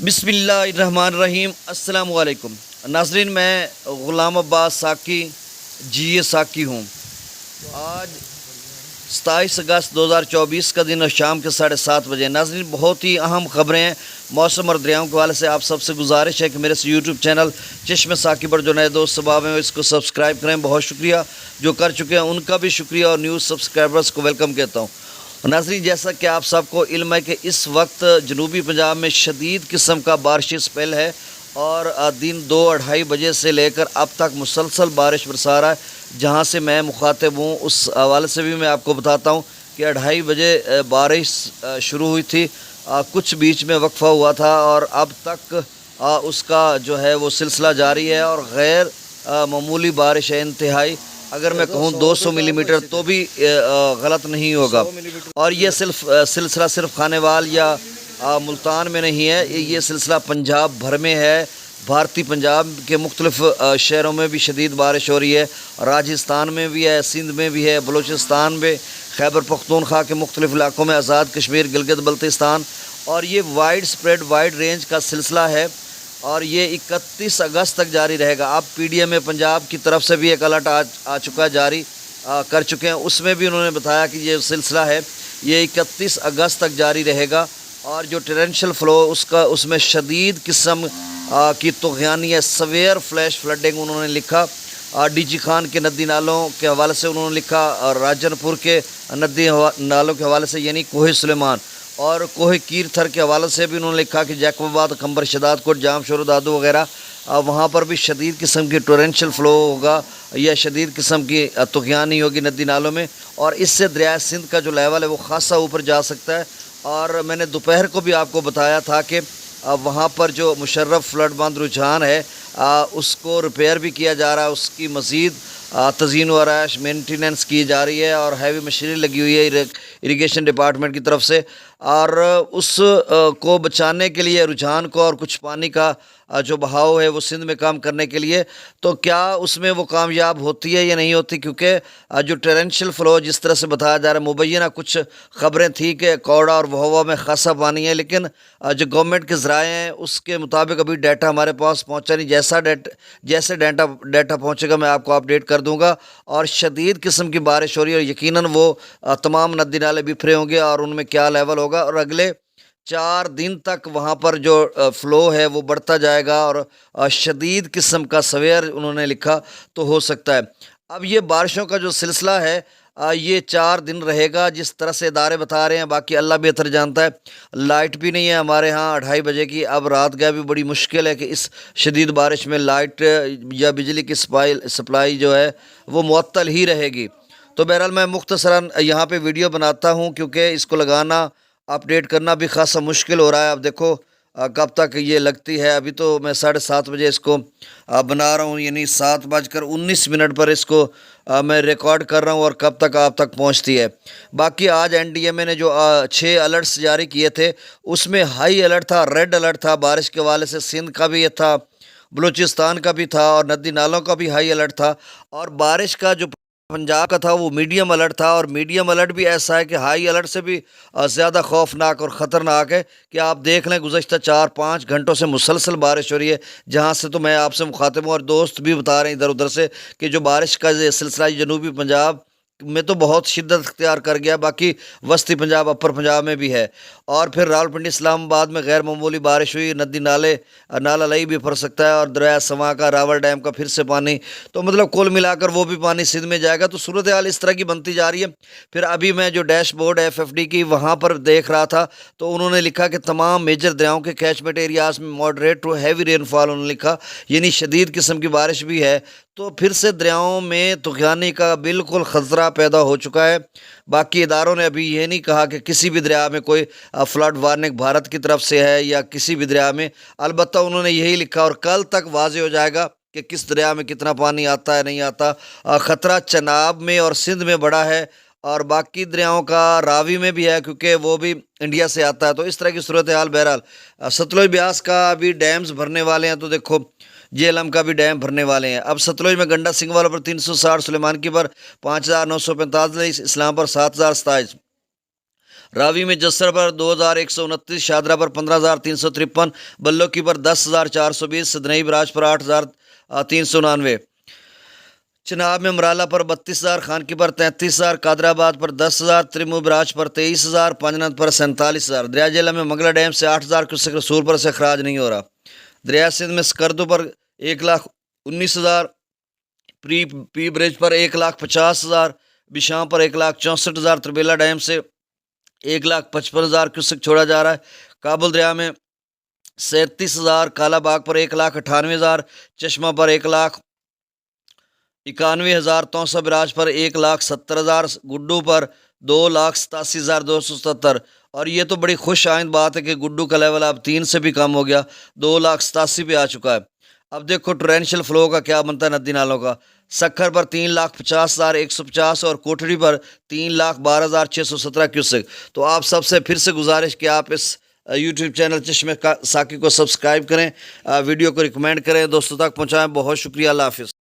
بسم اللہ الرحمن الرحیم۔ السلام علیکم ناظرین، میں غلام عباس ساکی جی ساکی ہوں۔ آج 27 اگست 2024 کا دن اور شام کے 7:30 بجے۔ ناظرین، بہت ہی اہم خبریں ہیں موسم اور دریاؤں کے حوالے سے۔ آپ سب سے گزارش ہے کہ میرے سے یوٹیوب چینل چشم ساکی پر جو نئے دوست سباب ہیں اس کو سبسکرائب کریں۔ بہت شکریہ جو کر چکے ہیں، ان کا بھی شکریہ، اور نیوز سبسکرائبرز کو ویلکم کہتا ہوں۔ ناظرین، جیسا کہ آپ سب کو علم ہے کہ اس وقت جنوبی پنجاب میں شدید قسم کا بارشی سپیل ہے، اور دن 2-2:30 بجے سے لے کر اب تک مسلسل بارش برسا رہا ہے۔ جہاں سے میں مخاطب ہوں اس حوالے سے بھی میں آپ کو بتاتا ہوں کہ 2:30 بجے بارش شروع ہوئی تھی، کچھ بیچ میں وقفہ ہوا تھا، اور اب تک اس کا جو ہے وہ سلسلہ جاری ہے، اور غیر معمولی بارش ہے، انتہائی، اگر میں کہوں 200 ملی میٹر تو بھی غلط نہیں ہوگا۔ اور یہ سلسلہ صرف خانیوال یا ملتان میں نہیں ہے، یہ سلسلہ پنجاب بھر میں ہے۔ بھارتی پنجاب کے مختلف شہروں میں بھی شدید بارش ہو رہی ہے، راجستھان میں بھی ہے، سندھ میں بھی ہے، بلوچستان میں، خیبر پختونخوا کے مختلف علاقوں میں، آزاد کشمیر، گلگت بلتستان، اور یہ وائڈ رینج کا سلسلہ ہے، اور یہ 31 اگست تک جاری رہے گا۔ اب پی ڈی ایم پنجاب کی طرف سے بھی ایک الرٹ آ چکا ہے، جاری کر چکے ہیں۔ اس میں بھی انہوں نے بتایا کہ یہ سلسلہ ہے یہ 31 اگست تک جاری رہے گا، اور جو ٹرینشل فلو اس میں شدید قسم کی طغیانی ہے، سویئر فلیش فلڈنگ انہوں نے لکھا۔ ڈی جی خان کے ندی نالوں کے حوالے سے انہوں نے لکھا، اور راجن پور کے ندی نالوں کے حوالے سے یعنی کوہ سلیمان اور کوہ کیر تھر کے حوالے سے بھی انہوں نے لکھا کہ جیکب آباد، کھمبر، شداد کوٹ، جام شور، دادو وغیرہ وہاں پر بھی شدید قسم کی ٹورینشل فلو ہوگا، یا شدید قسم کی طغیانی ہوگی ندی نالوں میں، اور اس سے دریائے سندھ کا جو لیول ہے وہ خاصا اوپر جا سکتا ہے۔ اور میں نے دوپہر کو بھی آپ کو بتایا تھا کہ وہاں پر جو مشرف فلڈ بند رجحان ہے اس کو ریپیئر بھی کیا جا رہا ہے، اس کی مزید تزئین و آرائش مینٹیننس کی جا رہی ہے، اور ہیوی مشینری لگی ہوئی ہے اریگیشن ڈپارٹمنٹ کی طرف سے، اور اس کو بچانے کے لیے رجحان کو، اور کچھ پانی کا جو بہاؤ ہے وہ سندھ میں کام کرنے کے لیے، تو کیا اس میں وہ کامیاب ہوتی ہے یا نہیں ہوتی؟ کیونکہ جو ٹرینشل فلو جس طرح سے بتایا جا رہا ہے، مبینہ کچھ خبریں تھیں کہ کوڑا اور بہوا میں خاصا پانی ہے، لیکن جو گورنمنٹ کے ذرائع ہیں اس کے مطابق ابھی ڈیٹا ہمارے پاس پہنچا نہیں۔ جیسے ڈیٹا پہنچے گا میں آپ کو اپڈیٹ کر دوں گا۔ اور شدید قسم کی بارش ہو رہی ہے، اور یقیناً وہ تمام ندی نالے بکھرے ہوں گے، اور ان میں کیا لیول ہوگا، اور اگلے 4 دن تک وہاں پر جو فلو ہے وہ بڑھتا جائے گا، اور شدید قسم کا سویئر انہوں نے لکھا تو ہو سکتا ہے۔ اب یہ بارشوں کا جو سلسلہ ہے یہ 4 دن رہے گا جس طرح سے ادارے بتا رہے ہیں، باقی اللہ بہتر جانتا ہے۔ لائٹ بھی نہیں ہے ہمارے ہاں 2:30 بجے کی، اب رات گئے بھی بڑی مشکل ہے کہ اس شدید بارش میں لائٹ یا بجلی کی سپلائی جو ہے وہ معطل ہی رہے گی۔ تو بہرحال میں مختصراً یہاں پہ ویڈیو بناتا ہوں، کیونکہ اس کو لگانا، اپڈیٹ کرنا بھی خاصا مشکل ہو رہا ہے۔ اب دیکھو کب تک یہ لگتی ہے۔ ابھی تو میں 7:30 بجے اس کو بنا رہا ہوں، یعنی 7:19 پر اس کو میں ریکارڈ کر رہا ہوں، اور کب تک آپ تک پہنچتی ہے۔ باقی آج این ڈی ایم اے نے جو 6 الرٹس جاری کیے تھے اس میں ہائی الرٹ تھا، ریڈ الرٹ تھا بارش کے حوالے سے، سندھ کا بھی یہ تھا، بلوچستان کا بھی تھا، اور ندی نالوں کا بھی ہائی الرٹ تھا، اور بارش کا جو پنجاب کا تھا وہ میڈیم الرٹ تھا۔ اور میڈیم الرٹ بھی ایسا ہے کہ ہائی الرٹ سے بھی زیادہ خوفناک اور خطرناک ہے کہ آپ دیکھ لیں گزشتہ 4-5 گھنٹوں سے مسلسل بارش ہو رہی ہے، جہاں سے تو میں آپ سے مخاطب ہوں، اور دوست بھی بتا رہے ہیں ادھر ادھر سے کہ جو بارش کا یہ سلسلہ جنوبی پنجاب میں تو بہت شدت اختیار کر گیا، باقی وسطی پنجاب، اپر پنجاب میں بھی ہے۔ اور پھر راولپنڈی، اسلام آباد میں غیر معمولی بارش ہوئی، ندی نالا لئی بھی پھر سکتا ہے، اور دریائے سواں کا، راول ڈیم کا پھر سے پانی، تو مطلب کل ملا کر وہ بھی پانی سندھ میں جائے گا۔ تو صورتحال اس طرح کی بنتی جا رہی ہے۔ پھر ابھی میں جو dashboard F F D کی وہاں پر دیکھ رہا تھا، تو انہوں نے لکھا کہ تمام میجر دریاؤں کے کیچمنٹ ایریاز میں ماڈریٹ ٹو ہیوی رین فال انہوں نے لکھا، یعنی شدید قسم کی بارش بھی ہے۔ تو پھر سے دریاؤں میں طغیانی کا بالکل خطرہ پیدا ہو چکا ہے۔ باقی اداروں نے ابھی یہ نہیں کہا کہ کسی بھی دریا میں کوئی فلڈ وارننگ بھارت کی طرف سے ہے یا کسی بھی دریا میں، البتہ انہوں نے یہی لکھا، اور کل تک واضح ہو جائے گا کہ کس دریا میں کتنا پانی آتا ہے، نہیں آتا۔ خطرہ چناب میں اور سندھ میں بڑا ہے، اور باقی دریاؤں کا راوی میں بھی ہے، کیونکہ وہ بھی انڈیا سے آتا ہے۔ تو اس طرح کی صورتحال بہرحال ستلج بیاس کا ابھی ڈیمز بھرنے والے ہیں، تو دیکھو جہلم کا بھی ڈیم بھرنے والے ہیں۔ اب ستلج میں گنڈا سنگھ والا پر 360، سلیمان کی پر 5945، اسلام پر 7027، راوی میں جسر پر 2129، شادرہ پر 15,353، بلوکی پر 10,420، سدنئی براج پر 8,399، چناب میں مرالہ پر 32,000، خانکی پر 33,000، قادر آباد پر 10,000، ترمو براج پر 23,000، پانجنت پر 47,000۔ دریا جیلہ میں منگلہ ڈیم سے 8,000 کیوسک رسول پر سے اخراج نہیں ہو رہا۔ دریا سندھ میں سکردو پر 1,19,000، پی برج پر 1,50,000، بشام پر 1,64,000، تربیلا ڈیم سے 1,55,000 کیوسک چھوڑا جا رہا ہے۔ کابل دریا میں 37,000، کالا باغ پر 1,98,000، چشمہ پر 1,91,000، توسا براج پر 1,70,000، گڈو پر 2,87,277۔ اور یہ تو بڑی خوش آئند بات ہے کہ گڈو کا لیول اب 3 سے بھی کم ہو گیا، 2,87,000 پہ آ چکا ہے۔ اب دیکھو ٹورینشل فلو کا کیا بنتا ہے ندی نالوں کا۔ سکھر پر 3,50,150 اور کوٹھڑی پر 3,12,617 کیوسک۔ تو آپ سب سے پھر سے گزارش کہ آپ اس یوٹیوب چینل چشمہ ساکی کو سبسکرائب کریں، ویڈیو کو ریکمینڈ کریں، دوستوں تک پہنچائیں۔ بہت شکریہ، اللہ حافظ۔